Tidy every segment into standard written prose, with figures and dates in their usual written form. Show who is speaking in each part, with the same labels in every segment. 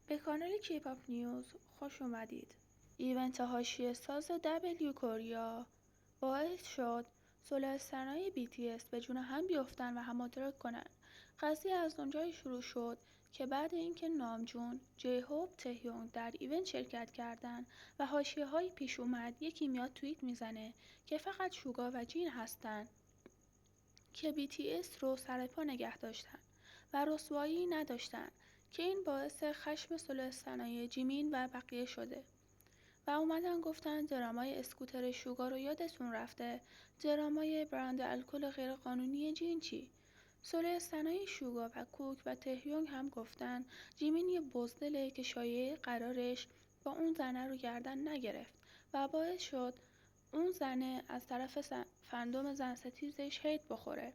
Speaker 1: به کانال کیپاپ نیوز خوش اومدید. ایونت حاشیه ساز دبلیو کوریا باعث شد سولسترنای BTS به جون هم بیفتن و همادرک کنن. قضیه از اونجایی شروع شد که بعد اینکه نامجون، جیهوب، تهیونگ در ایونت شرکت کردن و حاشیه‌هایی پیش اومد، یکی میاد توییت میزنه که فقط شوگا و جین هستن که BTS رو سر پا نگه داشتن و رسوایی نداشتن، که این باعث خشم سولسترنای جیمین و بقیه شده و اومدن گفتن درامای اسکوتر شوگا رو یادتون رفته، درامای برند الکل غیرقانونی جین چی؟ سولسترنای شوگا و کوک و تهیونگ هم گفتن جیمین یه بزدله که شایعه قرارش با اون زنه رو گردن نگرفت و باعث شد اون زنه از طرف فندوم زن ستیزش هیت بخوره.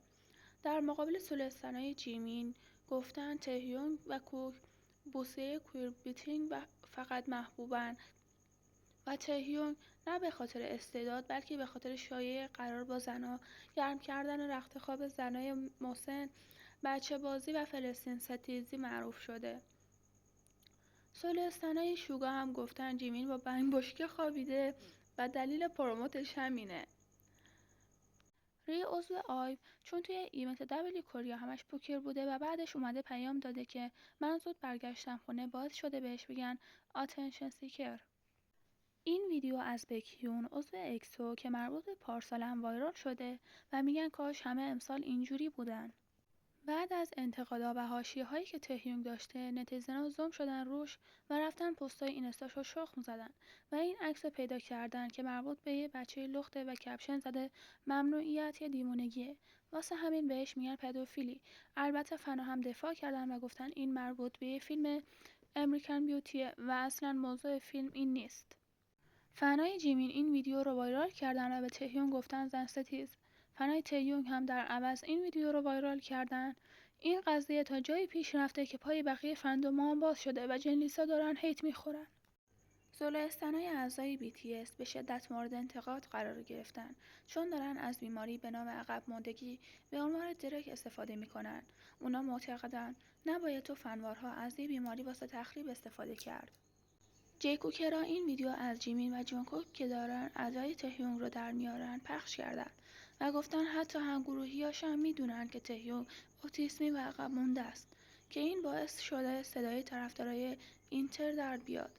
Speaker 1: در مقابل سولسترنای جیمین گفتن تهیونگ و کوک بوسه کویر بیتینگ و فقط محبوبن و تهیونگ نه به خاطر استعداد بلکه به خاطر شایعه قرار با زنها گرم کردن رخت خواب زنای مسن، بچه بازی و فلسطین ستیزی معروف شده. سولسترنای شوگا هم گفتن جیمین با بنگ بشکه خوابیده و دلیل پروموتش همینه. ری عضو آیو چون توی ایونت دبلیو کوریا همش پوکر بوده و بعدش اومده پیام داده که من زود برگشتم خونه، باعث شده بهش بگن اتنشن سیکر. این ویدیو از بکیون عضو اکسو که مربوط به پارسال هم وایرال شده و میگن کاش همه امسال اینجوری بودن. بعد از انتقادا و حاشیه‌هایی که تهیونگ داشته، نتیزنا زوم شدن روش و رفتن پستای اینستاشو شخم زدن و این عکس رو پیدا کردن که مربوط به یه بچه لخته و کپشن زده ممنوعیت یا دیوونگیه، واسه همین بهش میگن پدوفیلی. البته فنا هم دفاع کردن و گفتن این مربوط به یه فیلم امریکن بیوتیه و اصلا موضوع فیلم این نیست. فنای جیمین این ویدیو رو وایرال کردن و به تهیونگ گفتن زن ستیز. فنای تهیونگ هم در عوض این ویدیو رو وایرال کردن. این قضیه تا جایی پیش رفته که پای بقیه فندوما هم باز شده و جنلیسا دارن هیت میخورن. سولسترنای اعضای BTS به شدت مورد انتقاد قرار گرفتن چون دارن از بیماری به نام عقب ماندگی به عنوان درک استفاده میکنن. اونا معتقدن نباید تو فنوارها از این بیماری واسه تخریب استفاده کرد. جیکوکرا این ویدیو از جیمین و جونگکوک که دارن ادای تهیونگ رو در میارن پخش کردن و گفتن حتی همگروهیاش هم میدونن که تهیونگ اوتیسمی و عقب مونده است، که این باعث شده صدای طرفدارای اینتر در بیاد